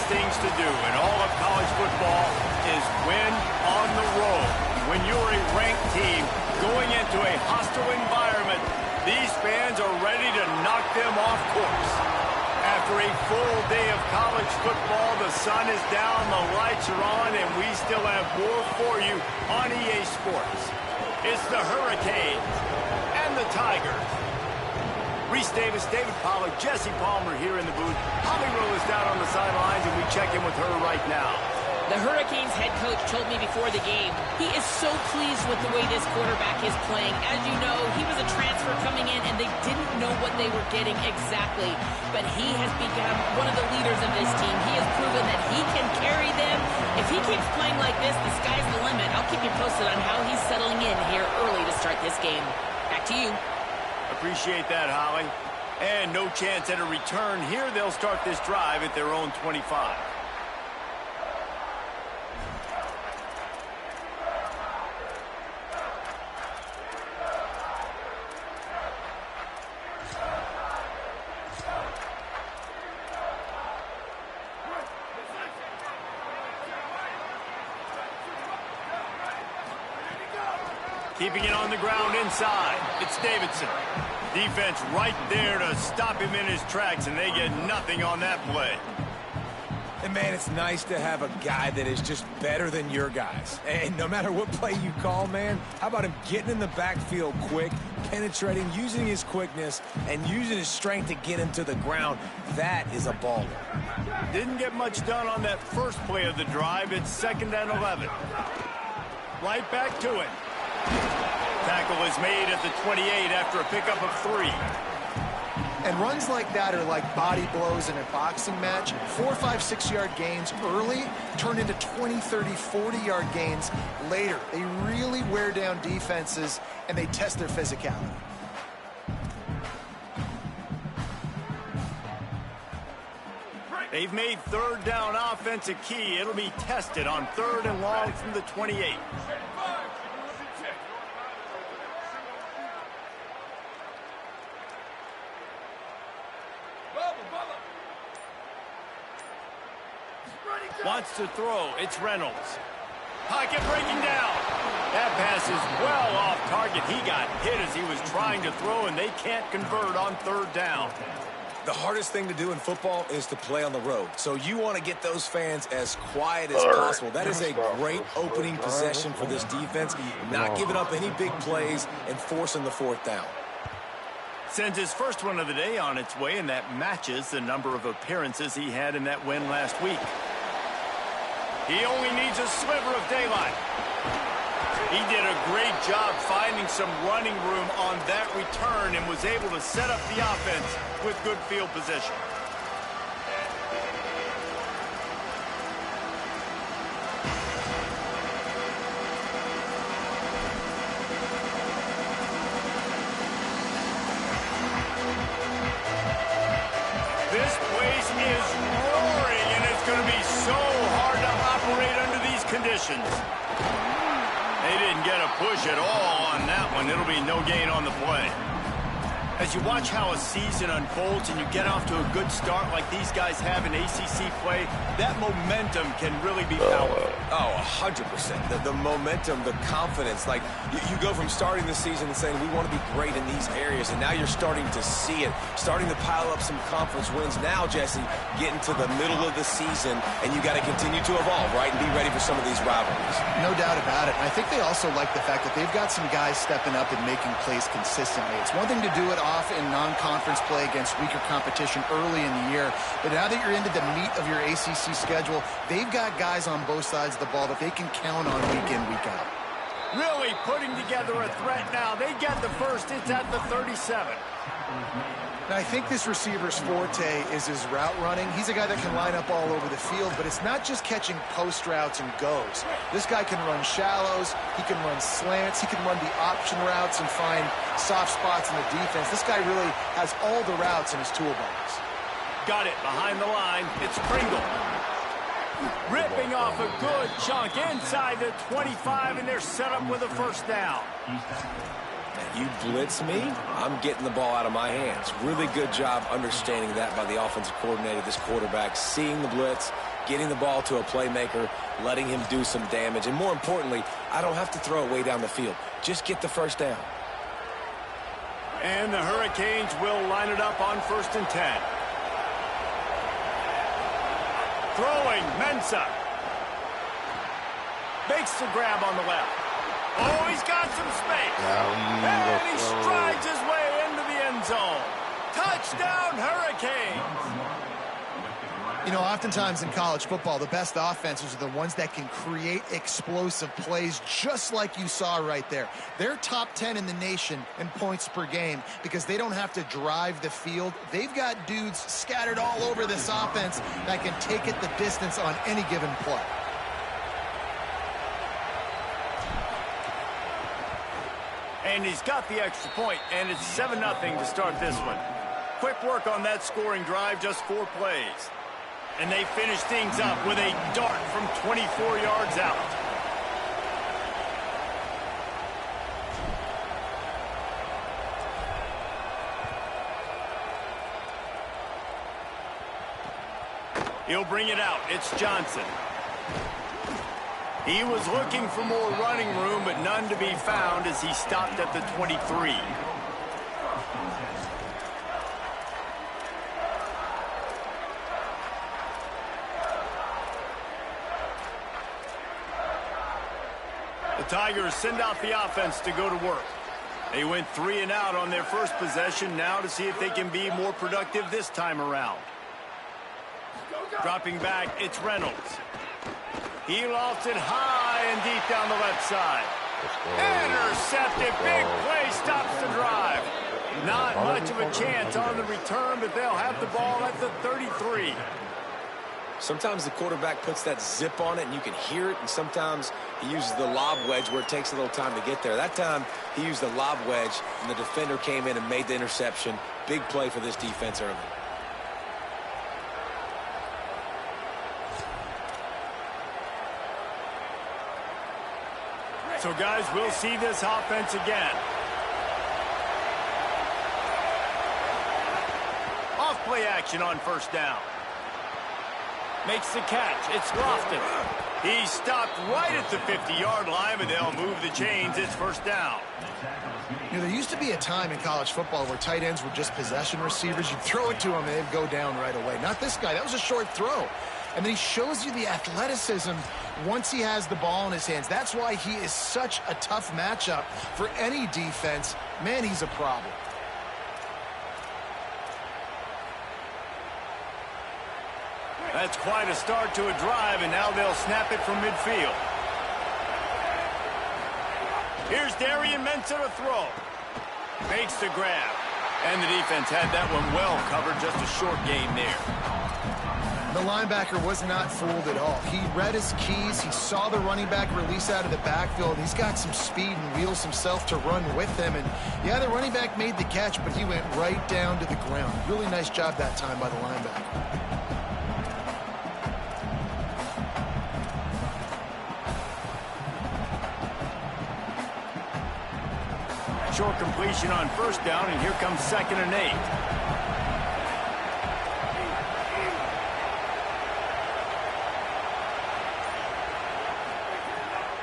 things to do in all of college football is win on the road. When you're a ranked team going into a hostile environment, these fans are ready to knock them off course. After a full day of college football, the sun is down, the lights are on, and we still have more for you on EA Sports. It's the Hurricanes and the Tigers. Reese Davis, David Pollack, Jesse Palmer here in the booth. Holly Rowe is down on the sidelines, and we check in with her right now. The Hurricanes head coach told me before the game he is so pleased with the way this quarterback is playing. As you know, he was a transfer coming in, and they didn't know what they were getting exactly. But he has become one of the leaders of this team. He has proven that he can carry them. If he keeps playing like this, the sky's the limit. I'll keep you posted on how he's settling in here early to start this game. Back to you. Appreciate that, Holly. And no chance at a return here. They'll start this drive at their own 25. Keeping it on the ground inside. It's Davidson. Defense right there to stop him in his tracks, and they get nothing on that play. And, man, it's nice to have a guy that is just better than your guys. And no matter what play you call, man, how about him getting in the backfield quick, penetrating, using his quickness, and using his strength to get him to the ground? That is a baller. Didn't get much done on that first play of the drive. It's 2nd and 11. Right back to it. Tackle is made at the 28 after a pickup of 3. And runs like that are like body blows in a boxing match. 4, 5, 6-yard gains early turn into 20, 30, 40-yard gains later. They really wear down defenses, and they test their physicality. They've made 3rd down offense a key. It'll be tested on 3rd and long from the 28. Wants to throw. It's Reynolds. Pocket breaking down. That pass is well off target. He got hit as he was trying to throw, and they can't convert on 3rd down. The hardest thing to do in football is to play on the road. So you want to get those fans as quiet as possible. That is a great opening possession for this defense. Not giving up any big plays and forcing the 4th down. Sends his first one of the day on its way, and that matches the number of appearances he had in that win last week. He only needs a sliver of daylight. He did a great job finding some running room on that return and was able to set up the offense with good field position. This place is roaring, and it's going to be so hard to operate under these conditions. They didn't get a push at all on that one. It'll be no gain on the play. As you watch how a season unfolds and you get off to a good start like these guys have in ACC play, that momentum can really be powerful. Oh, 100%. The momentum, the confidence. Like, you go from starting the season and saying, we want to be great in these areas, and now you're starting to see it, starting to pile up some conference wins. Now, Jesse, getting to the middle of the season, and you got to continue to evolve, right, and be ready for some of these rivalries. No doubt about it. I think they also like the fact that they've got some guys stepping up and making plays consistently. It's one thing to do it off in non-conference play against weaker competition early in the year, but now that you're into the meat of your ACC schedule, they've got guys on both sides of the ball that they can count on week in, week out. Really putting together a threat now. They get the first. It's at the 37. Now, I think this receiver's forte is his route running. He's a guy that can line up all over the field, but it's not just catching post routes and goes. This guy can run shallows, he can run slants, he can run the option routes and find soft spots in the defense. This guy really has all the routes in his toolbox. Got it behind the line. It's Pringle. Ripping off a good chunk inside the 25, and they're set up with a first down. You blitz me, I'm getting the ball out of my hands. Really good job understanding that by the offensive coordinator, this quarterback, seeing the blitz getting the ball to a playmaker, letting him do some damage. And more importantly, I don't have to throw it way down the field. Just get the first down. And the Hurricanes will line it up on 1st and 10. Throwing, Mensah. Makes the grab on the left. Oh, he's got some space. And he strides his way into the end zone. Touchdown, Hurricanes. You know, oftentimes in college football, the best offenses are the ones that can create explosive plays just like you saw right there. They're top 10 in the nation in points per game because they don't have to drive the field. They've got dudes scattered all over this offense that can take it the distance on any given play. And he's got the extra point, and it's 7-0 to start this one. Quick work on that scoring drive, just 4 plays. And they finish things up with a dart from 24 yards out. He'll bring it out. It's Johnson. He was looking for more running room, but none to be found as he stopped at the 23. The Tigers send out the offense to go to work. They went 3 and out on their first possession, now to see if they can be more productive this time around. Dropping back, it's Reynolds. He lofts it high and deep down the left side. Intercepted, big play, stops the drive. Not much of a chance on the return, but they'll have the ball at the 33. Sometimes the quarterback puts that zip on it and you can hear it, and sometimes he uses the lob wedge where it takes a little time to get there. That time he used the lob wedge and the defender came in and made the interception. Big play for this defense early. So, guys, we'll see this offense again. Off play action on 1st down. Makes the catch. It's Lofton. He stopped right at the 50-yard line, but they'll move the chains. It's 1st down. You know, there used to be a time in college football where tight ends were just possession receivers. You'd throw it to them and they'd go down right away. Not this guy. That was a short throw. And then he shows you the athleticism once he has the ball in his hands. That's why he is such a tough matchup for any defense. Man, he's a problem. That's quite a start to a drive, and now they'll snap it from midfield. Here's Darian Mensah to throw. Makes the grab. And the defense had that one well covered, just a short gain there. The linebacker was not fooled at all. He read his keys. He saw the running back release out of the backfield. He's got some speed and wheels himself to run with him. And, yeah, the running back made the catch, but he went right down to the ground. Really nice job that time by the linebacker. Short completion on 1st down, and here comes 2nd and 8.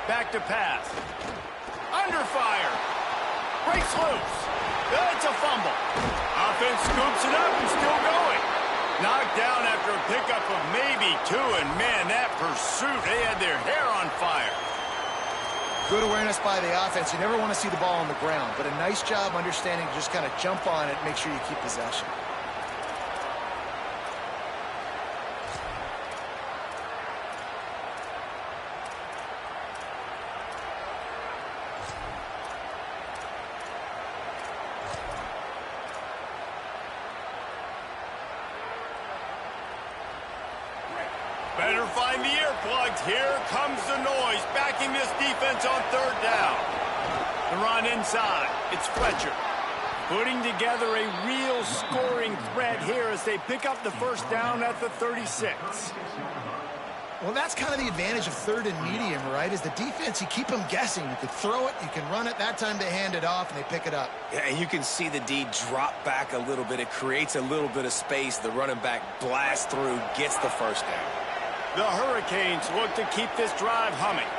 Back to pass. Under fire. Breaks loose. It's a fumble. Offense scoops it up and still going. Knocked down after a pickup of maybe 2, and man, that pursuit, they had their hair on fire. Good awareness by the offense. You never want to see the ball on the ground, but a nice job understanding to just kind of jump on it, make sure you keep possession. Better find the earplugs. Here comes the noise, backing this defense on 3rd down. The run inside. It's Fletcher. Putting together a real scoring threat here as they pick up the 1st down at the 36. Well, that's kind of the advantage of 3rd and medium, right? Is the defense, you keep them guessing. You can throw it, you can run it. That time they hand it off and they pick it up. Yeah, and you can see the D drop back a little bit. It creates a little bit of space. The running back blasts through, gets the 1st down. The Hurricanes look to keep this drive humming.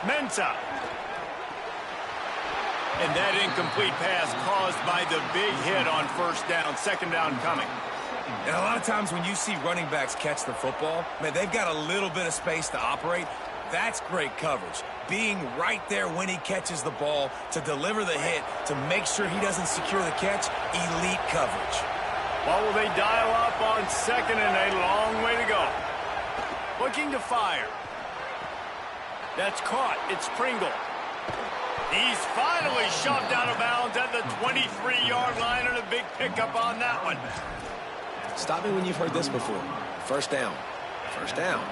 Mensah. And that incomplete pass caused by the big hit on first down. Second down coming. And a lot of times when you see running backs catch the football, man, they've got a little bit of space to operate. That's great coverage. Being right there when he catches the ball to deliver the hit, to make sure he doesn't secure the catch, elite coverage. What will they dial up on second and a long way to go? Looking to fire. That's caught. It's Pringle. He's finally shoved out of bounds at the 23-yard line, and a big pickup on that one. Stop me when you've heard this before. First down. First down.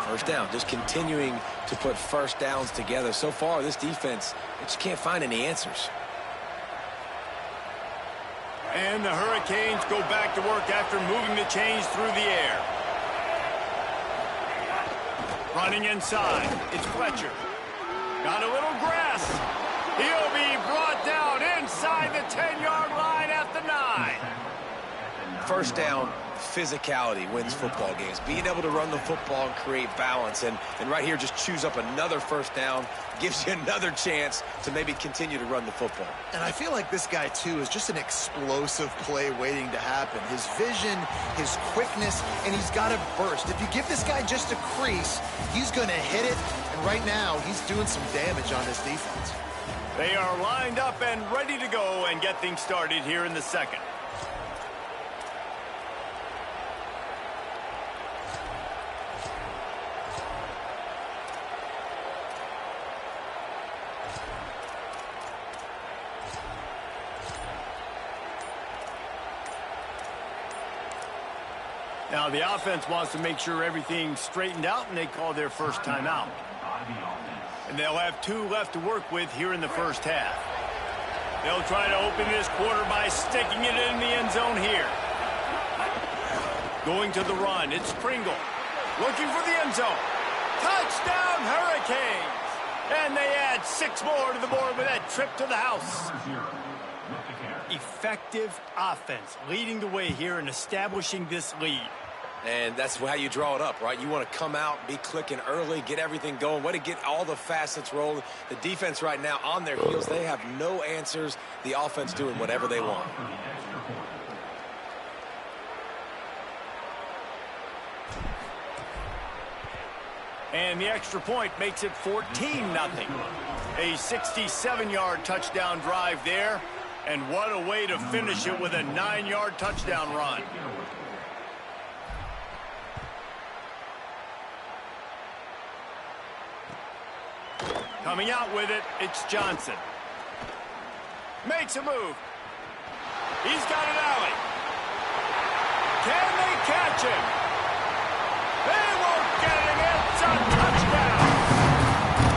First down. Just continuing to put first downs together. So far, this defense, they just can't find any answers. And the Hurricanes go back to work after moving the chains through the air. Running inside. It's Fletcher. Got a little grass. He'll be brought down inside the 10-yard line at the 9. First down, physicality wins football games. Being able to run the football and create balance. And right here, just choose up another first down. Gives you another chance to maybe continue to run the football. And I feel like this guy, too, is just an explosive play waiting to happen. His vision, his quickness, and he's got a burst. If you give this guy just a crease, he's going to hit it. And right now, he's doing some damage on this defense. They are lined up and ready to go and get things started here in the second. Now, the offense wants to make sure everything's straightened out, and they call their first timeout. And they'll have 2 left to work with here in the first half. They'll try to open this quarter by sticking it in the end zone here. Going to the run, it's Pringle. Looking for the end zone. Touchdown, Hurricanes! And they add 6 more to the board with that trip to the house. Effective offense leading the way here and establishing this lead. And that's how you draw it up, right? You want to come out, be clicking early, get everything going, way to get all the facets rolling. The defense right now on their heels, they have no answers. The offense doing whatever they want. And the extra point makes it 14-0. A 67-yard touchdown drive there. And what a way to finish it with a 9-yard touchdown run. Coming out with it, it's Johnson. Makes a move. He's got an alley. Can they catch him? They won't get him. It's a touchdown.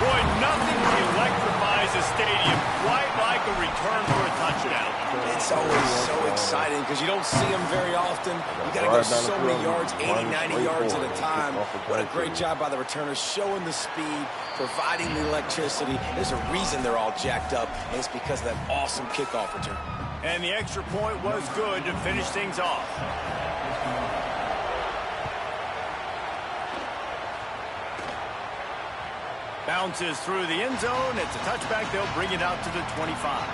Boy, nothing electrifies a stadium quite like a return for a touchdown. It's always so exciting because you don't see them very often. You got to go so many yards, 80, 90 yards at a time. What a great job by the returners, showing the speed, providing the electricity. There's a reason they're all jacked up, and it's because of that awesome kickoff return. And the extra point was good to finish things off. Bounces through the end zone. It's a touchback. They'll bring it out to the 25.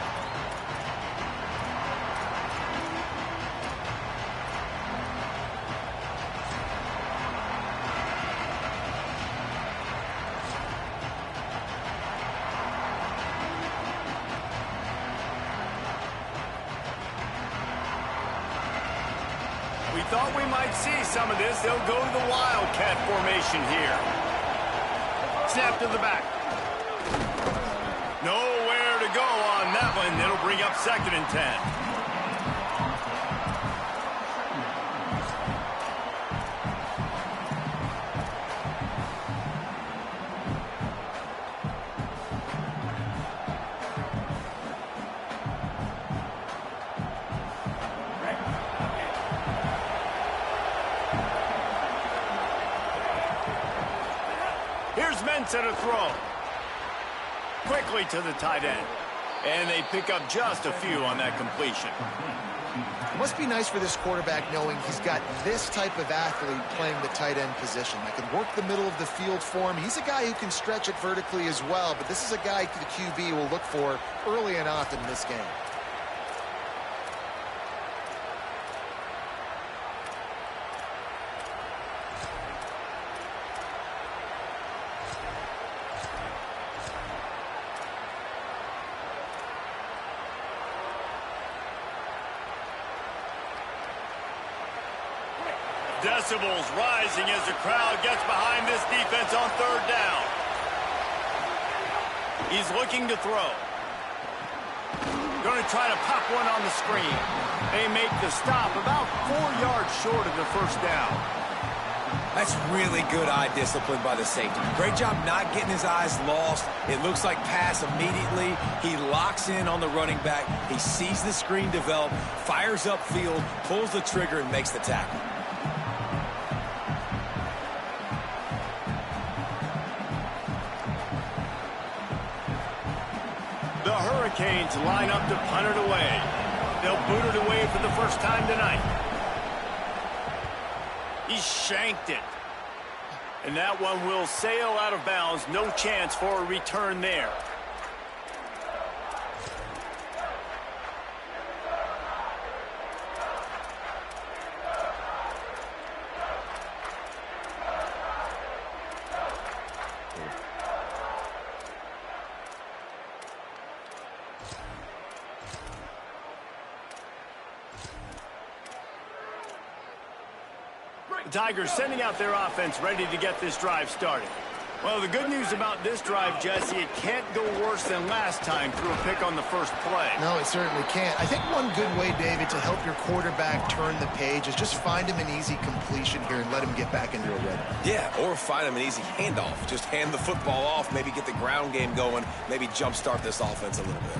We thought we might see some of this. They'll go to the Wildcat formation here. Snap to the back. Nowhere to go on that one. It'll bring up 2nd and 10. Here's Mensah to throw. Quickly to the tight end. And they pick up just a few on that completion. It must be nice for this quarterback knowing he's got this type of athlete playing the tight end position that can work the middle of the field for him. He's a guy who can stretch it vertically as well, but this is a guy the QB will look for early and often in this game. Decibels rising as the crowd gets behind this defense on third down. He's looking to throw. Going to try to pop one on the screen. They make the stop about 4 yards short of the first down. That's really good eye discipline by the safety. Great job not getting his eyes lost. It looks like pass immediately. He locks in on the running back. He sees the screen develop, fires upfield, pulls the trigger, and makes the tackle. The Hurricanes line up to punt it away. They'll boot it away for the first time tonight. He shanked it. And that one will sail out of bounds. No chance for a return there. The Tigers sending out their offense ready to get this drive started. Well, the good news about this drive, Jesse, it can't go worse than last time through a pick on the first play. No, it certainly can't. I think one good way, David, to help your quarterback turn the page is just find him an easy completion here and let him get back into a rhythm. Yeah, or find him an easy handoff. Just hand the football off, maybe get the ground game going, maybe jumpstart this offense a little bit.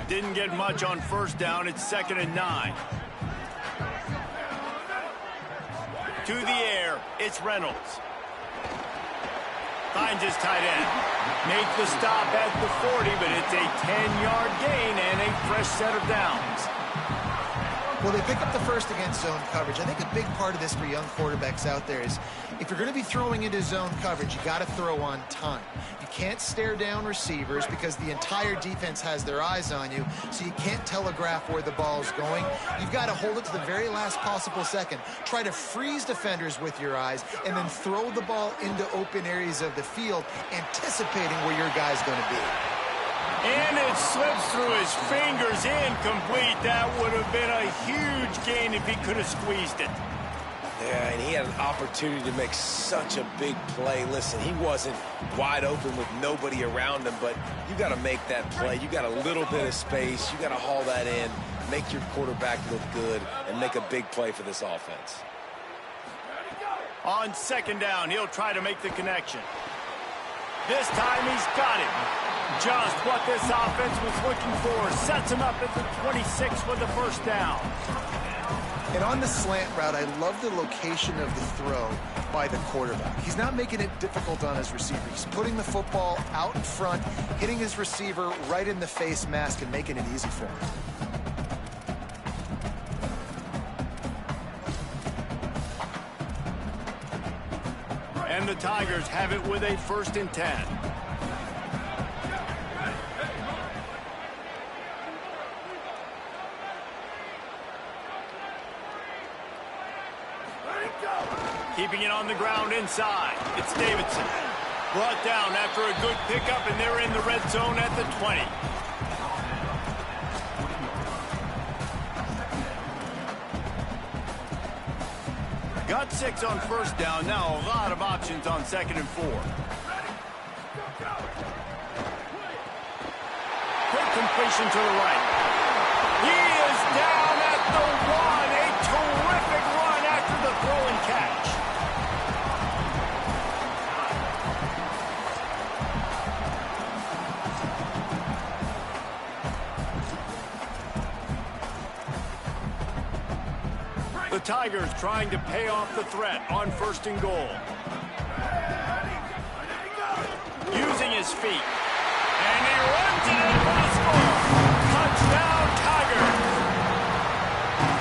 Didn't get much on first down. It's 2nd and 9. To the air, it's Reynolds. Finds his tight end. Make the stop at the 40, but it's a 10-yard gain and a fresh set of downs. Well, they pick up the first against zone coverage. I think a big part of this for young quarterbacks out there is if you're going to be throwing into zone coverage, you got to throw on time. You can't stare down receivers because the entire defense has their eyes on you, so you can't telegraph where the ball's going. You've got to hold it to the very last possible second. Try to freeze defenders with your eyes and then throw the ball into open areas of the field, anticipating where your guy's going to be. And it slips through his fingers, incomplete. That would have been a huge gain if he could have squeezed it. Yeah, and he had an opportunity to make such a big play. Listen, he wasn't wide open with nobody around him, but you got to make that play. You got a little bit of space. You got to haul that in, make your quarterback look good, and make a big play for this offense. On 2nd down, he'll try to make the connection. This time he's got it. Just what this offense was looking for. Sets him up at the 26 for the first down. And on the slant route, I love the location of the throw by the quarterback. He's not making it difficult on his receiver. He's putting the football out in front, hitting his receiver right in the face mask and making it easy for him. And the Tigers have it with a 1st and 10. Keeping it on the ground inside. It's Davidson. Brought down after a good pickup, and they're in the red zone at the 20. Got 6 on first down. Now a lot of options on 2nd and 4. Quick completion to the right. He is down at the 1. A terrific run after the throw and catch. The Tigers trying to pay off the threat on 1st and goal. Using his feet. And he runs it in for the score. Touchdown, Tigers.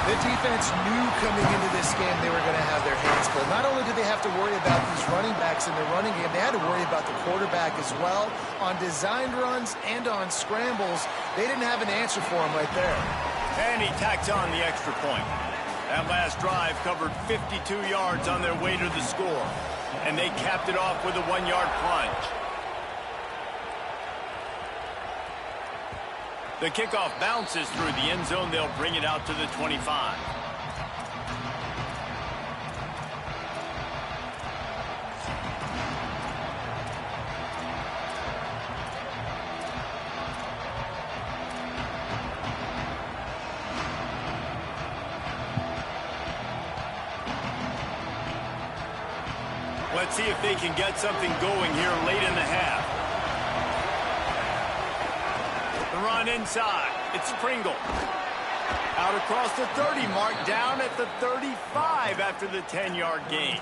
The defense knew coming into this game they were going to have their hands full. Not only did they have to worry about these running backs in the running game, they had to worry about the quarterback as well. On designed runs and on scrambles, they didn't have an answer for him right there. And he tacks on the extra point. That last drive covered 52 yards on their way to the score. And they capped it off with a 1-yard plunge. The kickoff bounces through the end zone. They'll bring it out to the 25. Let's see if they can get something going here late in the half. Run inside. It's Pringle. Out across the 30 mark, down at the 35 after the 10-yard gain.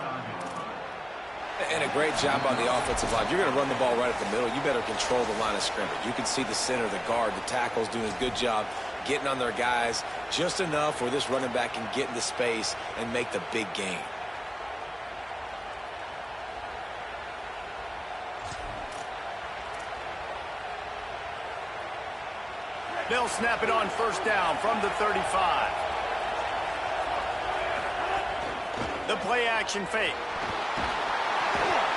And a great job on the offensive line. If you're going to run the ball right at the middle, you better control the line of scrimmage. You can see the center, the guard, the tackles doing a good job getting on their guys just enough where this running back can get into space and make the big gain. They'll snap it on 1st down from the 35. The play-action fake.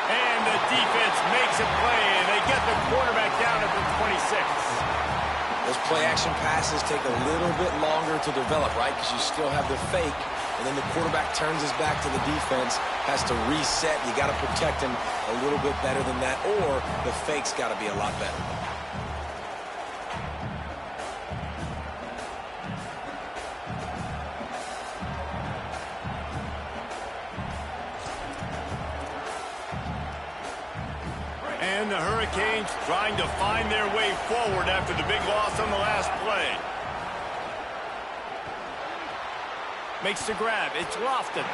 And the defense makes a play, and they get the quarterback down at the 26. Those play-action passes take a little bit longer to develop, right? Because you still have the fake, and then the quarterback turns his back to the defense, has to reset. You got to protect him a little bit better than that, or the fake's got to be a lot better. And the Hurricanes trying to find their way forward after the big loss on the last play. Makes the grab. It's Lofton.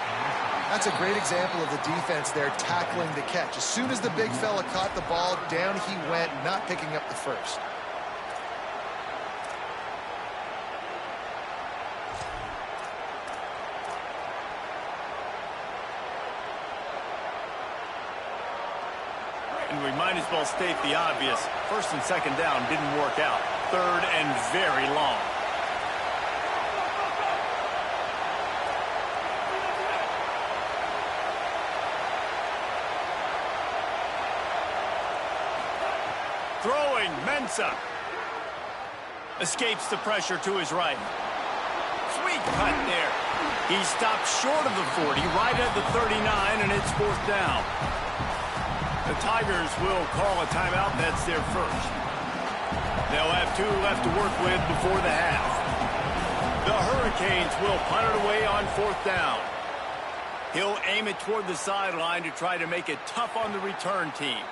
That's a great example of the defense there tackling the catch. As soon as the big fella caught the ball, down he went, not picking up the first. And we might as well state the obvious. 1st and 2nd down didn't work out. 3rd and very long. Throwing, Mensah. Escapes the pressure to his right. Sweet cut there. He stopped short of the 40, right at the 39, and it's 4th down. The Tigers will call a timeout. That's their first. They'll have 2 left to work with before the half. The Hurricanes will punt it away on 4th down. He'll aim it toward the sideline to try to make it tough on the return team.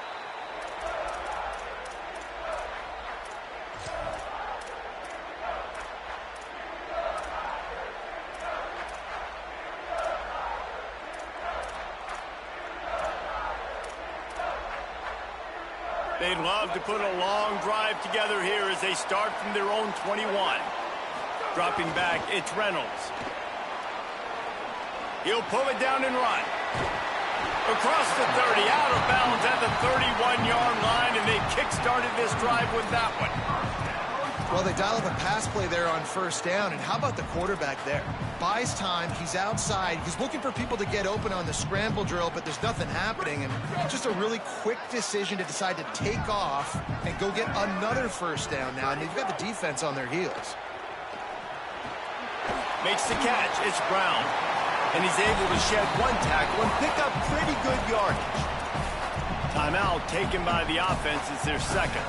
They'd love to put a long drive together here as they start from their own 21. Dropping back, it's Reynolds. He'll pull it down and run. Across the 30, out of bounds at the 31-yard line, and they kick-started this drive with that one. Well, they dial up a pass play there on 1st down, and how about the quarterback there? Buys time, he's outside, he's looking for people to get open on the scramble drill, but there's nothing happening, and just a really quick decision to decide to take off and go get another 1st down now, and they've got the defense on their heels. Makes the catch, it's Brown, and he's able to shed 1 tackle and pick up pretty good yardage. Timeout taken by the offense is their second.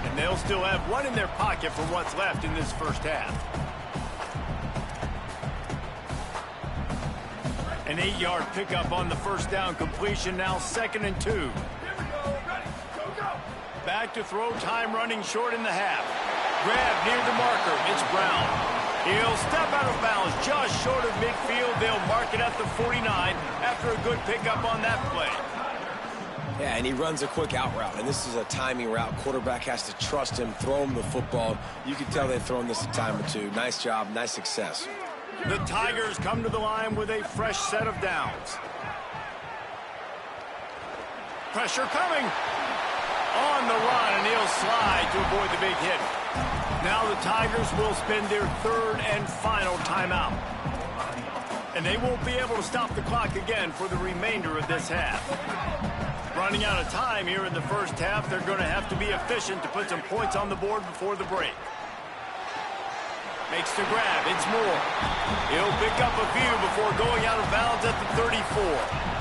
And they'll still have 1 in their pocket for what's left in this first half. An 8-yard pickup on the 1st down completion, now 2nd and 2. Back to throw, time running short in the half. Grab near the marker, it's Brown. He'll step out of bounds just short of midfield. They'll mark it at the 49 after a good pickup on that play. Yeah, and he runs a quick out route, and this is a timing route. Quarterback has to trust him, throw him the football. You can tell they've thrown this a time or two. Nice job, nice success. The Tigers come to the line with a fresh set of downs. Pressure coming. On the run, and he'll slide to avoid the big hit. Now the Tigers will spend their third and final timeout. And they won't be able to stop the clock again for the remainder of this half. Running out of time here in the first half, they're going to have to be efficient to put some points on the board before the break. Makes the grab. It's Moore. He'll pick up a few before going out of bounds at the 34.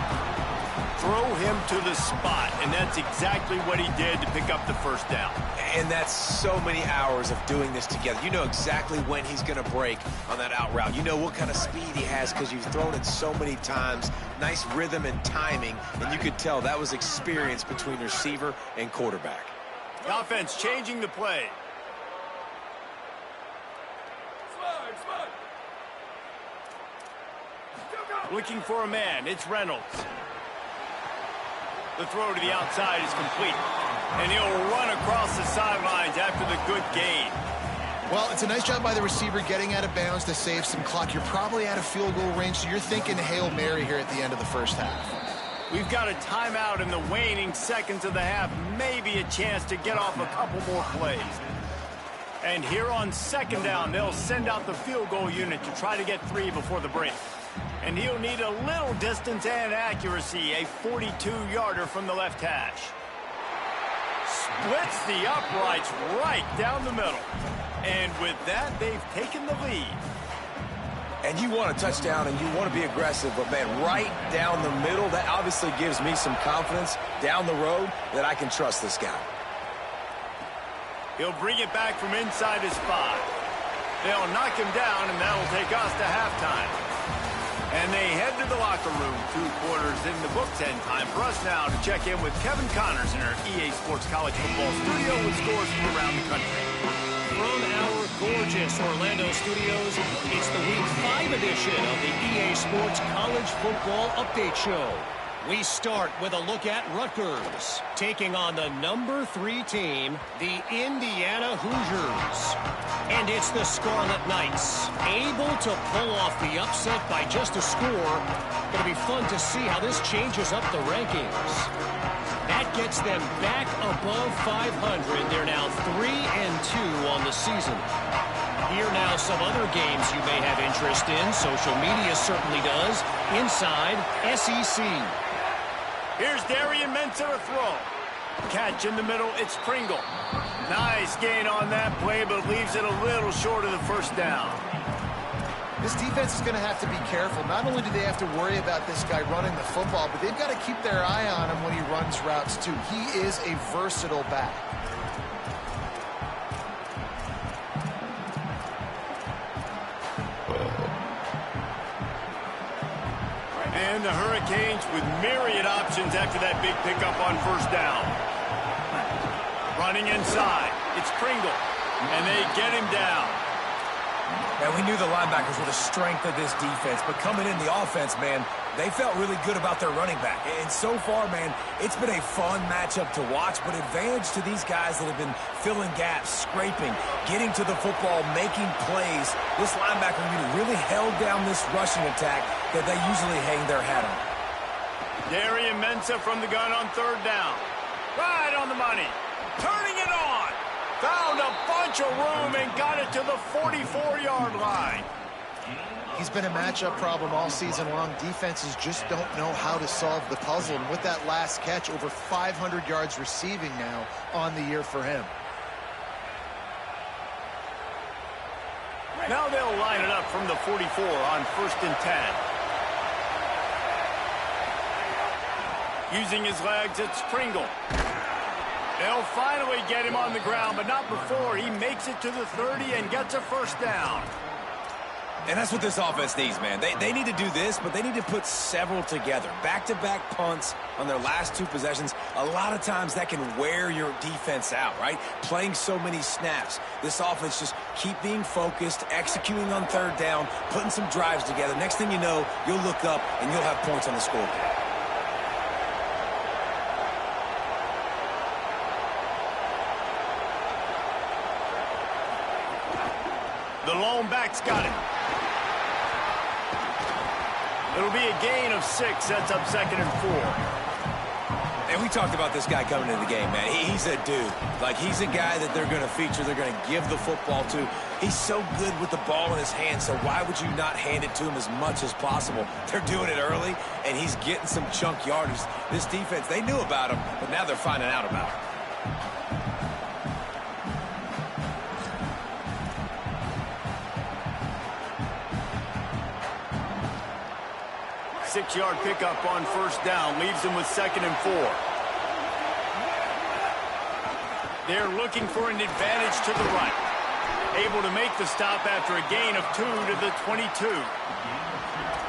Throw him to the spot, and that's exactly what he did to pick up the first down. And that's so many hours of doing this together. You know exactly when he's going to break on that out route. You know what kind of speed he has because you've thrown it so many times. Nice rhythm and timing, and you could tell that was experience between receiver and quarterback. The offense changing the play. Looking for a man. It's Reynolds. The throw to the outside is complete. And he'll run across the sidelines after the good gain. Well, it's a nice job by the receiver getting out of bounds to save some clock. You're probably out of field goal range, so you're thinking Hail Mary here at the end of the first half. We've got a timeout in the waning seconds of the half. Maybe a chance to get off a couple more plays. And here on second down, they'll send out the field goal unit to try to get 3 before the break. And he'll need a little distance and accuracy, a 42-yarder from the left hash. Splits the uprights right down the middle. And with that, they've taken the lead. And you want a touchdown and you want to be aggressive, but, man, right down the middle, that obviously gives me some confidence down the road that I can trust this guy. He'll bring it back from inside his 5. They'll knock him down, and that'll take us to halftime. And they head to the locker room. 2 quarters in the books, and time for us now to check in with Kevin Connors in our EA Sports College Football studio with scores from around the country. From our gorgeous Orlando studios, it's the Week 5 edition of the EA Sports College Football Update Show. We start with a look at Rutgers, taking on the number 3 team, the Indiana Hoosiers. And it's the Scarlet Knights, able to pull off the upset by just a score. Going to be fun to see how this changes up the rankings. That gets them back above 500. They're now 3-2 on the season. Here now some other games you may have interest in. Social media certainly does. Inside SEC. Here's Darian Mensah to throw. Catch in the middle, it's Pringle. Nice gain on that play, but leaves it a little short of the first down. This defense is going to have to be careful. Not only do they have to worry about this guy running the football, but they've got to keep their eye on him when he runs routes, too. He is a versatile back. And the Hurricanes with myriad options after that big pickup on first down. Running inside, it's Pringle, and they get him down. And we knew the linebackers were the strength of this defense, but coming in the offense, man, they felt really good about their running back. And so far, man, it's been a fun matchup to watch, but advantage to these guys that have been filling gaps, scraping, getting to the football, making plays. This linebacker unit really held down this rushing attack that they usually hang their hat on. Darian Mensah from the gun on third down. Right on the money. Turning it on. Found a bunch of room and got it to the 44-yard line. He's been a matchup problem all season long. Defenses just don't know how to solve the puzzle. And with that last catch, over 500 yards receiving now on the year for him. Now they'll line it up from the 44 on 1st and 10. Using his legs, it's Pringle. They'll finally get him on the ground, but not before he makes it to the 30 and gets a first down. And that's what this offense needs, man. They need to do this, but they need to put several together. Back-to-back punts on their last 2 possessions. A lot of times that can wear your defense out, right? Playing so many snaps. This offense just keep being focused, executing on 3rd down, putting some drives together. Next thing you know, you'll look up and you'll have points on the scoreboard. The lone back's got it. It'll be a gain of 6, sets up 2nd and 4. And we talked about this guy coming into the game, man. He's a dude. Like, he's a guy that they're going to feature, they're going to give the football to. He's so good with the ball in his hand, so why would you not hand it to him as much as possible? They're doing it early, and he's getting some chunk yardage. This defense, they knew about him, but now they're finding out about him. 6-yard pickup on 1st down. Leaves them with 2nd and 4. They're looking for an advantage to the right. Able to make the stop after a gain of 2 to the 22.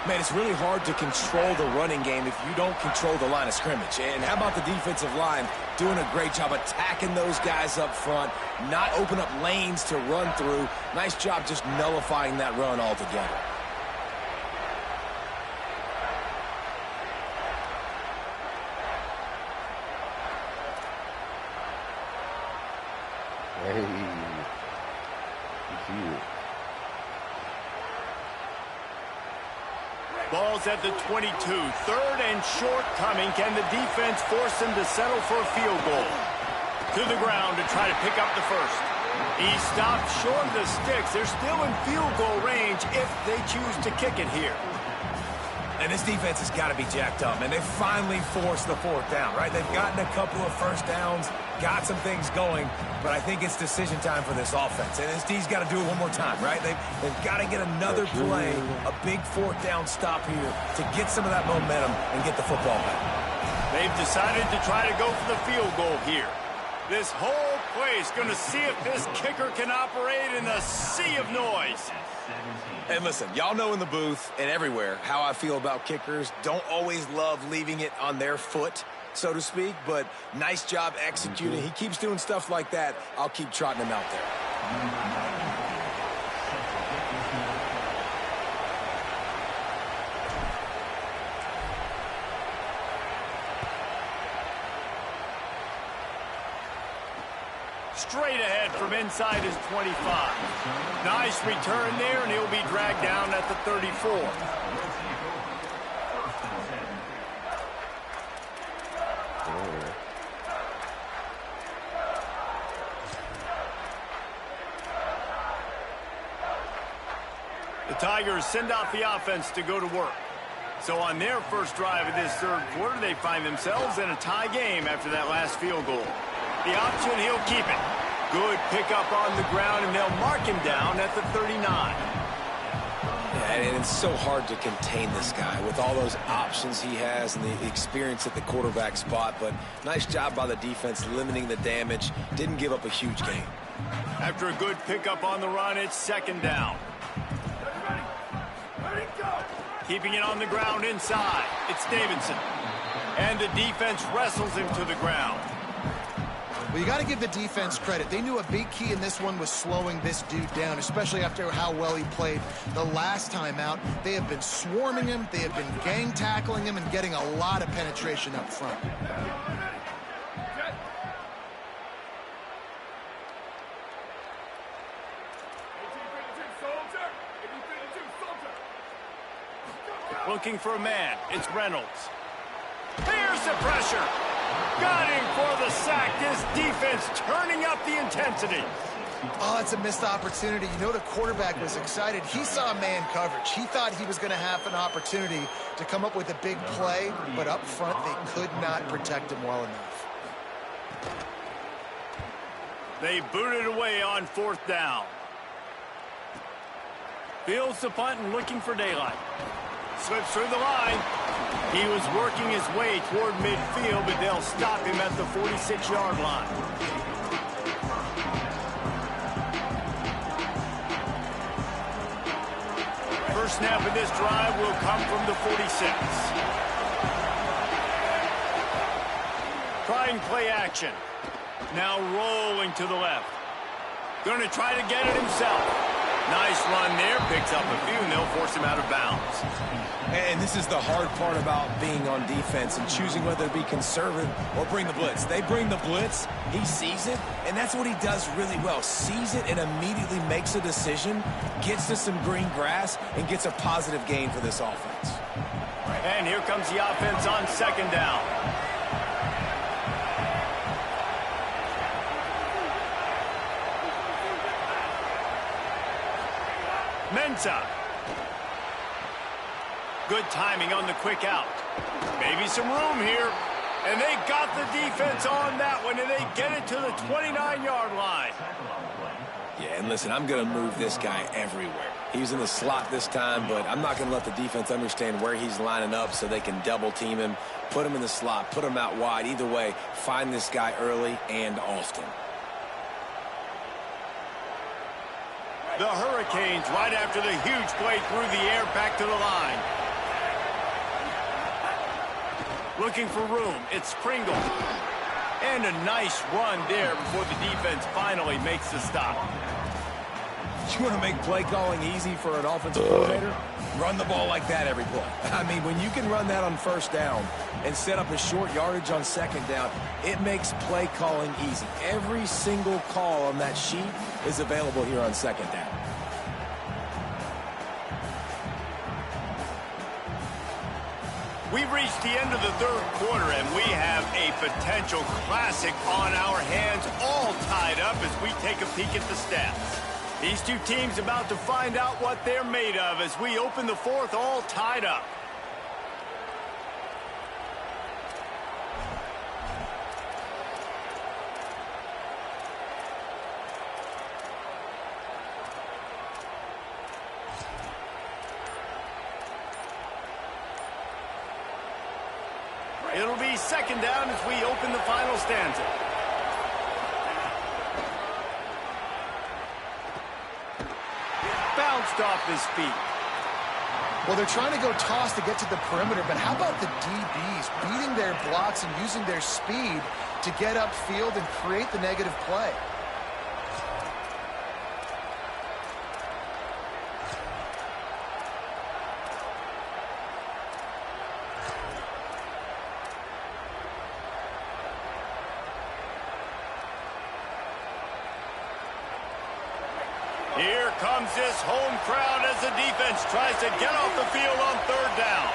Man, it's really hard to control the running game if you don't control the line of scrimmage. And how about the defensive line doing a great job attacking those guys up front, not open up lanes to run through. Nice job just nullifying that run altogether. Ball's at the 22. 3rd and short coming. Can the defense force them to settle for a field goal? To the ground to try to pick up the 1st. He stopped short of the sticks. They're still in field goal range if they choose to kick it here. And this defense has got to be jacked up, and they finally forced the 4th down, right? They've gotten a couple of 1st downs, got some things going, but I think it's decision time for this offense. And this D's got to do it one more time, right? They've got to get another play, a big 4th down stop here to get some of that momentum and get the football back. They've decided to try to go for the field goal here. This whole place going to see if this kicker can operate in the sea of noise. And listen, y'all know in the booth and everywhere how I feel about kickers. Don't always love leaving it on their foot, so to speak, but nice job executing. He keeps doing stuff like that. I'll keep trotting him out there. Straight ahead from inside his 25. Nice return there, and he'll be dragged down at the 34. The Tigers send out the offense to go to work. So on their first drive of this 3rd quarter, they find themselves in a tie game after that last field goal. The option, he'll keep it. Good pickup on the ground, and they'll mark him down at the 39. Yeah, and it's so hard to contain this guy with all those options he has and the experience at the quarterback spot, but nice job by the defense limiting the damage. Didn't give up a huge gain. After a good pickup on the run, it's 2nd down. Keeping it on the ground inside. It's Davidson. And the defense wrestles him to the ground. Well, you got to give the defense credit. They knew a big key in this one was slowing this dude down, especially after how well he played the last time out. They have been swarming him. They have been gang tackling him and getting a lot of penetration up front. Looking for a man. It's Reynolds. Here's the pressure. Got him for the sack. This defense turning up the intensity. Oh, it's a missed opportunity. You know, the quarterback was excited. He saw man coverage. He thought he was going to have an opportunity to come up with a big play, but up front, they could not protect him well enough. They booted away on 4th down. Fields the punt and looking for daylight. Slips through the line. He was working his way toward midfield, but they'll stop him at the 46-yard line. first snap of this drive will come from the 46. Trying play action. Now rolling to the left. Going to try to get it himself. Nice run there. Picks up a few, and they'll force him out of bounds. And this is the hard part about being on defense and choosing whether to be conservative or bring the blitz. They bring the blitz, he sees it, and that's what he does really well. Sees it and immediately makes a decision, gets to some green grass, and gets a positive gain for this offense. And here comes the offense on second down. Mensah. Good timing on the quick out. Maybe some room here. And they got the defense on that one, and they get it to the 29-yard line. Yeah, and listen, I'm going to move this guy everywhere. He's in the slot this time, but I'm not going to let the defense understand where he's lining up so they can double team him, put him in the slot, put him out wide. Either way, find this guy early and often. The Hurricanes right after the huge play through the air back to the line. Looking for room. It's Pringle. And a nice run there before the defense finally makes the stop. You want to make play calling easy for an offensive coordinator? Run the ball like that every play. I mean, when you can run that on first down and set up a short yardage on second down, it makes play calling easy. Every single call on that sheet is available here on second down. We've reached the end of the third quarter, and we have a potential classic on our hands, all tied up as we take a peek at the stats. These two teams about to find out what they're made of as we open the fourth, all tied up. It'll be second down as we open the final stanza. Bounced off his feet. Well, they're trying to go toss to get to the perimeter, but how about the DBs beating their blocks and using their speed to get upfield and create the negative play? Here comes this home crowd as the defense tries to get off the field on third down.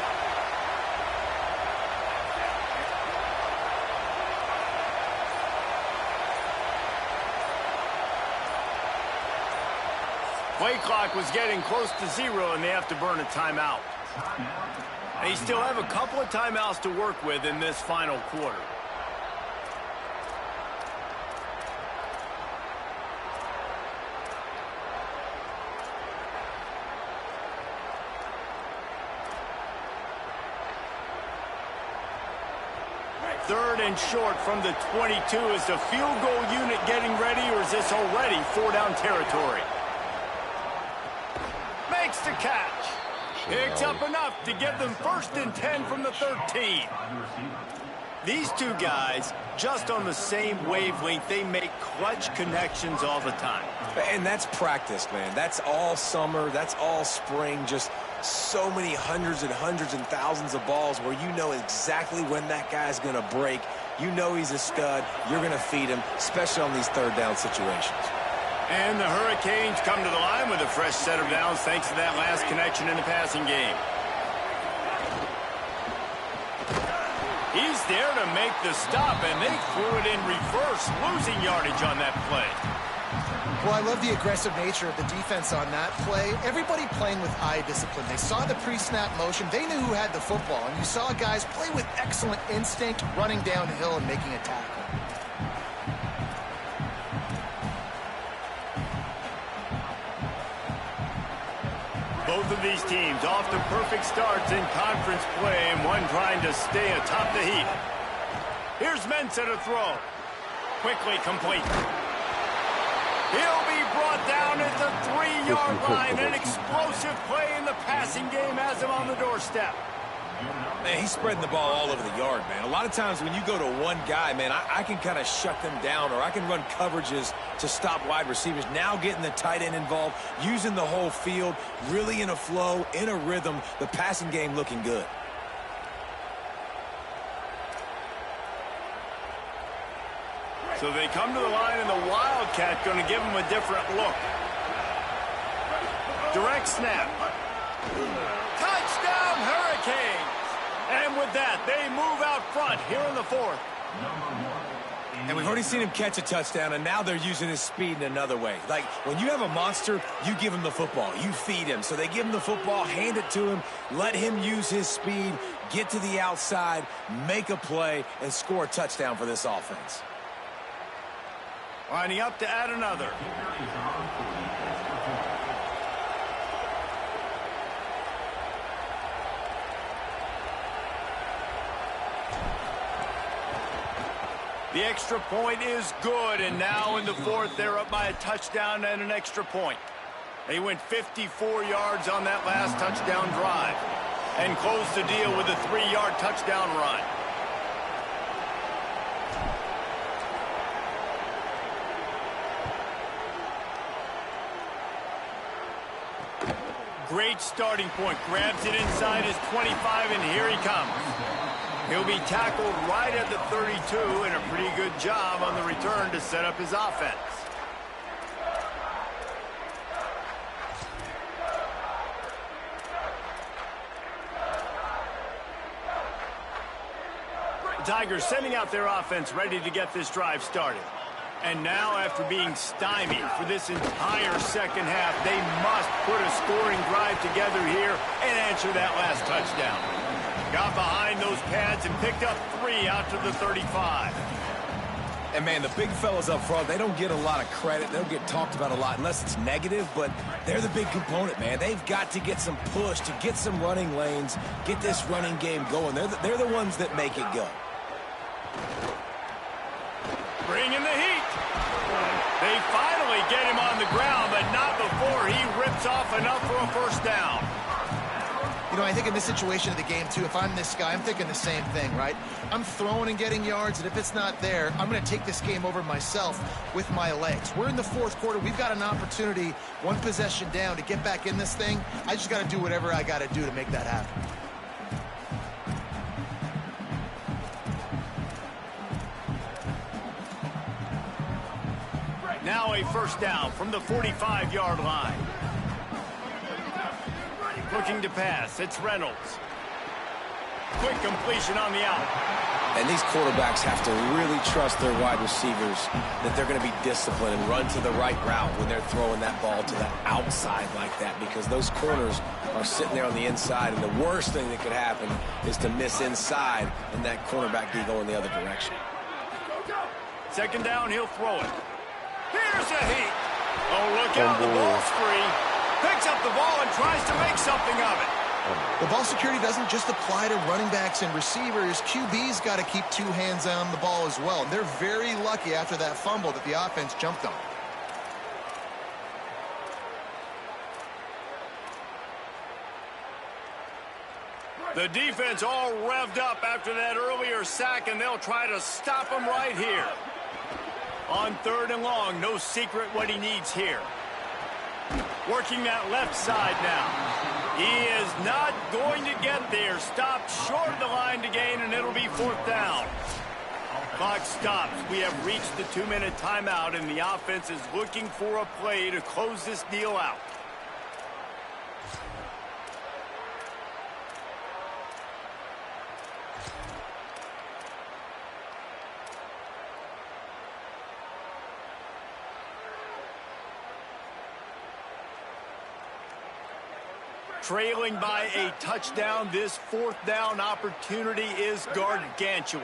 Play clock was getting close to 0, and they have to burn a timeout. They still have a couple of timeouts to work with in this final quarter. Third and short from the 22. Is the field goal unit getting ready, or is this already 4-down territory? Makes the catch. Picks up enough to get them 1st and 10 from the 13. These two guys, just on the same wavelength, they make clutch connections all the time. And that's practice, man. That's all summer. That's all spring. Just so many hundreds and thousands of balls where you know exactly when that guy's going to break. You know he's a stud. You're going to feed him, especially on these third down situations. And the Hurricanes come to the line with a fresh set of downs thanks to that last connection in the passing game. He's there to make the stop, and they threw it in reverse, losing yardage on that play. Well, I love the aggressive nature of the defense on that play. Everybody playing with eye discipline. They saw the pre-snap motion. They knew who had the football, and you saw guys play with excellent instinct, running downhill and making a tackle. Both of these teams off to perfect starts in conference play, and one trying to stay atop the heap. Here's Mensah to throw. Quickly complete. He'll be brought down at the 3-yard line. An explosive play in the passing passing game has him on the doorstep. Man, he's spreading the ball all over the yard, man. A lot of times when you go to one guy, man, I can kind of shut them down, or I can run coverages to stop wide receivers. Now getting the tight end involved, using the whole field, really in a flow, in a rhythm, the passing game looking good. So they come to the line, and the Wildcat going to give them a different look. Direct snap. Touchdown, Hurricanes! And with that, they move out front here in the fourth. And we've already seen him catch a touchdown, and now they're using his speed in another way. Like, when you have a monster, you give him the football. You feed him. So they give him the football, hand it to him, let him use his speed, get to the outside, make a play, and score a touchdown for this offense. Lining up to add another. The extra point is good, and now in the fourth, they're up by a touchdown and an extra point. They went 54 yards on that last touchdown drive and closed the deal with a 3-yard touchdown run. Great starting point. Grabs it inside his 25, and here he comes. He'll be tackled right at the 32, and a pretty good job on the return to set up his offense. The Tigers sending out their offense ready to get this drive started. And now, after being stymied for this entire second half, they must put a scoring drive together here and answer that last touchdown. Got behind those pads and picked up 3 out to the 35. And, man, the big fellas up front, they don't get a lot of credit. They don't get talked about a lot unless it's negative, but they're the big component, man. They've got to get some push, to get some running lanes, get this running game going. They're the ones that make it go. Bringing the heat. They finally get him on the ground, but not before he rips off enough for a first down. You know, I think in this situation of the game, too, if I'm this guy, I'm thinking the same thing, right? I'm throwing and getting yards, and if it's not there, I'm going to take this game over myself with my legs. We're in the fourth quarter. We've got an opportunity, one possession down, to get back in this thing. I just got to do whatever I got to do to make that happen. Now a first down from the 45-yard line. Looking to pass, it's Reynolds. Quick completion on the out. And these quarterbacks have to really trust their wide receivers that they're going to be disciplined and run to the right route when they're throwing that ball to the outside like that, because those corners are sitting there on the inside, and the worst thing that could happen is to miss inside and that cornerback be going the other direction. Second down, he'll throw it. Here's a heat. Oh, look out, the ball's free. Picks up the ball and tries to make something of it. The ball security doesn't just apply to running backs and receivers. QB's got to keep 2 hands on the ball as well. And they're very lucky after that fumble that the offense jumped on. The defense all revved up after that earlier sack, and they'll try to stop him right here. On 3rd and long, no secret what he needs here. Working that left side now. He is not going to get there. Stopped short of the line to gain, and it'll be 4th down. Clock stops. We have reached the 2-minute timeout, and the offense is looking for a play to close this deal out. Trailing by a touchdown, this 4th down opportunity is gargantuan.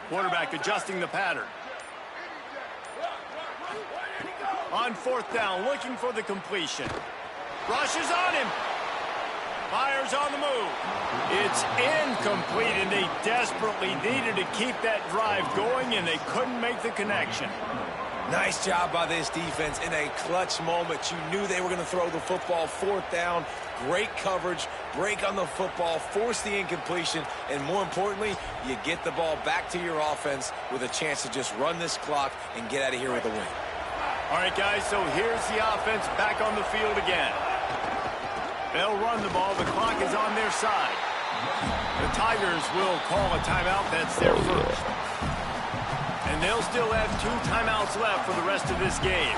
Quarterback adjusting the pattern. On 4th down, looking for the completion. Rushes on him. Fires on the move. It's incomplete, and they desperately needed to keep that drive going, and they couldn't make the connection. Nice job by this defense in a clutch moment. You knew they were going to throw the football. Fourth down, great coverage, break on the football, force the incompletion, and more importantly, you get the ball back to your offense with a chance to just run this clock and get out of here with a win. All right, guys, so here's the offense back on the field again. They'll run the ball. The clock is on their side. The Tigers will call a timeout. That's their first. And they'll still have 2 timeouts left for the rest of this game.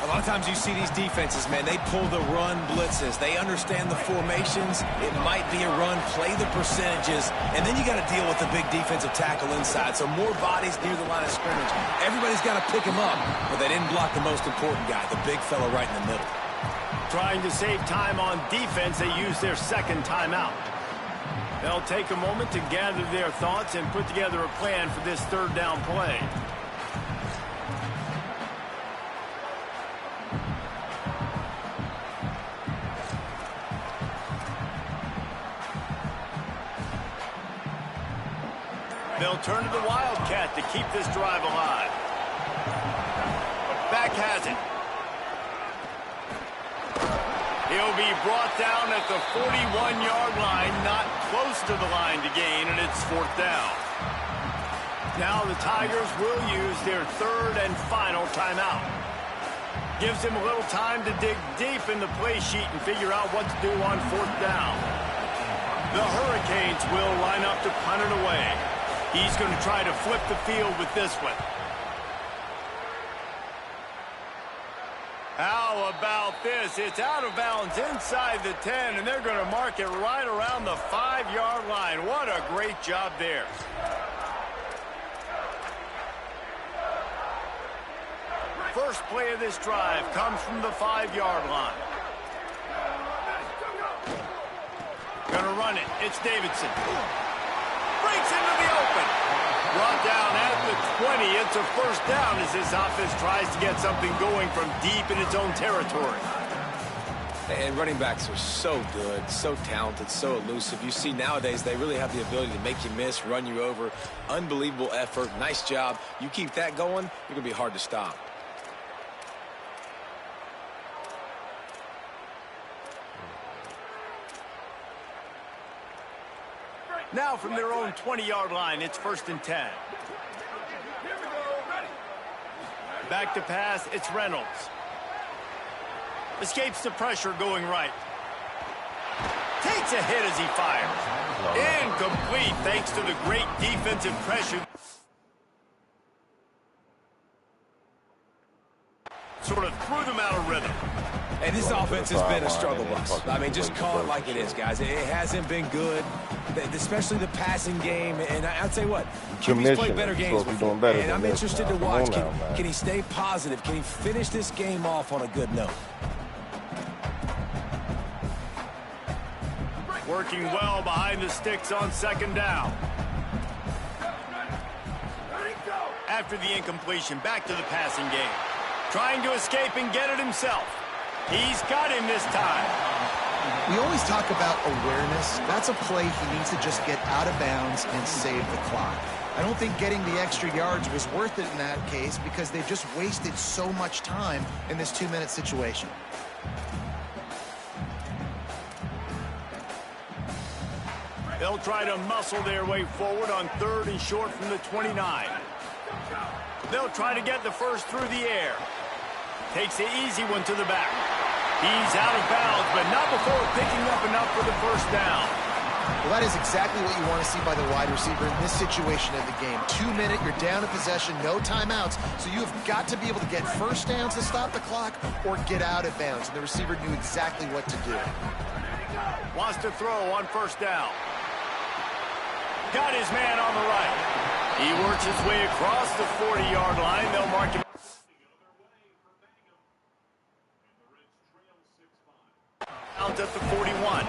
A lot of times you see these defenses, man, they pull the run blitzes. They understand the formations. It might be a run, play the percentages, and then you got to deal with the big defensive tackle inside. So more bodies near the line of scrimmage. Everybody's got to pick him up, but they didn't block the most important guy, the big fella right in the middle. Trying to save time on defense, they use their second timeout. They'll take a moment to gather their thoughts and put together a plan for this third down play. They'll turn to the Wildcat to keep this drive alive. Back has it. He'll be brought down at the 41-yard line, not close to the line to gain, and it's fourth down. Now the Tigers will use their third and final timeout. Gives them a little time to dig deep in the play sheet and figure out what to do on fourth down. The Hurricanes will line up to punt it away. He's going to try to flip the field with this one. How about this? It's out of bounds inside the 10, and they're going to mark it right around the 5-yard line. What a great job there. First play of this drive comes from the 5-yard line. Gonna run it. It's Davidson. Breaks into the open. Brought down at the 20. It's a first down as this offense tries to get something going from deep in its own territory. And running backs are so good, so talented, so elusive. You see nowadays they really have the ability to make you miss, run you over. Unbelievable effort. Nice job. You keep that going, you're going to be hard to stop. Now from their own 20-yard line, it's first and 10. Back to pass, it's Reynolds. Escapes the pressure going right. Takes a hit as he fires. Incomplete thanks to the great defensive pressure. Sort of threw them out of rhythm. And this offense has been a struggle bus. I mean, just call it like it is, guys. It hasn't been good, especially the passing game. And I'll tell you what, QB's played better games before. And I'm interested to watch. Can he stay positive? Can he finish this game off on a good note? Working well behind the sticks on second down. After the incompletion, back to the passing game. Trying to escape and get it himself. He's got him this time. We always talk about awareness. That's a play he needs to just get out of bounds and save the clock. I don't think getting the extra yards was worth it in that case because they just wasted so much time in this 2-minute situation. They'll try to muscle their way forward on third and short from the 29. They'll try to get the first through the air. Takes the easy one to the back. He's out of bounds, but not before picking up enough for the first down. Well, that is exactly what you want to see by the wide receiver in this situation of the game. 2-minute, you're down in possession, no timeouts, so you have got to be able to get first downs to stop the clock or get out of bounds. And the receiver knew exactly what to do. Wants to throw on first down. Got his man on the right. He works his way across the 40-yard line. They'll mark him. Out at the 41.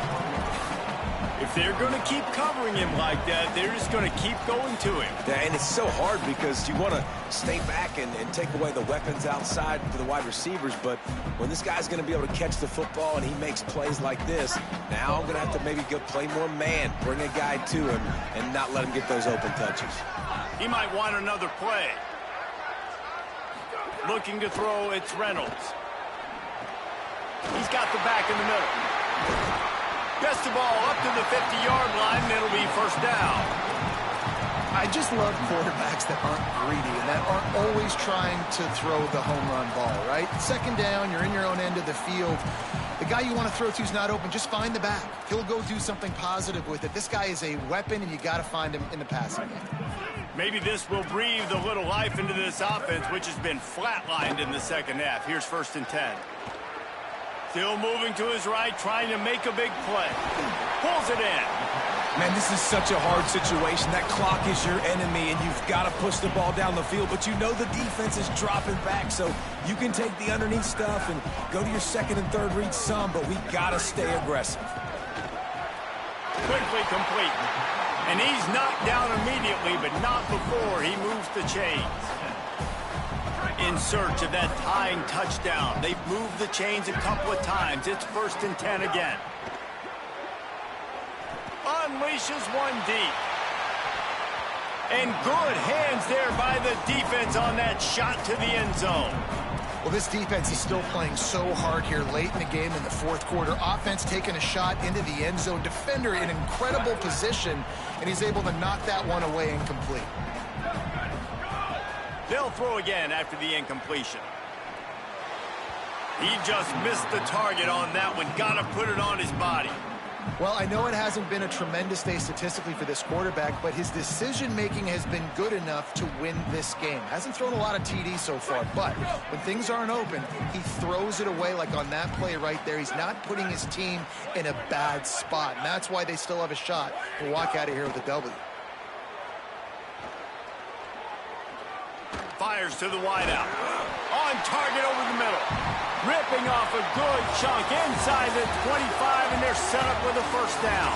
If they're going to keep covering him like that, they're just going to keep going to him. Yeah, and it's so hard because you want to stay back and take away the weapons outside for the wide receivers, but when this guy's going to be able to catch the football and he makes plays like this, now I'm going to have to maybe go play more man, bring a guy to him, and not let him get those open touches. He might want another play. Looking to throw, it's Reynolds. He's got the back in the middle. Gets the ball up to the 50-yard line, and it'll be first down. I just love quarterbacks that aren't greedy and that aren't always trying to throw the home run ball, right? Second down, you're in your own end of the field. The guy you want to throw to is not open. Just find the back. He'll go do something positive with it. This guy is a weapon, and you got to find him in the passing game. Maybe this will breathe a little life into this offense, which has been flatlined in the second half. Here's 1st and 10. Still moving to his right, trying to make a big play. Pulls it in. Man, this is such a hard situation. That clock is your enemy, and you've got to push the ball down the field, but you know the defense is dropping back, so you can take the underneath stuff and go to your second and third read some, but we got to stay aggressive. Quickly complete. And he's knocked down immediately, but not before he moves the chains. In search of that tying touchdown. They've moved the chains a couple of times. It's 1st and 10 again. Unleashes one deep. And good hands there by the defense on that shot to the end zone. Well, this defense is still playing so hard here late in the game in the 4th quarter. Offense taking a shot into the end zone. Defender in incredible position, and he's able to knock that one away incomplete. They'll throw again after the incompletion. He just missed the target on that one. Got to put it on his body. Well, I know it hasn't been a tremendous day statistically for this quarterback, but his decision-making has been good enough to win this game. Hasn't thrown a lot of TDs so far, but when things aren't open, he throws it away like on that play right there. He's not putting his team in a bad spot, and that's why they still have a shot to walk out of here with a W. Fires to the wideout. On target over the middle. Ripping off a good chunk inside the 25, and they're set up with a first down.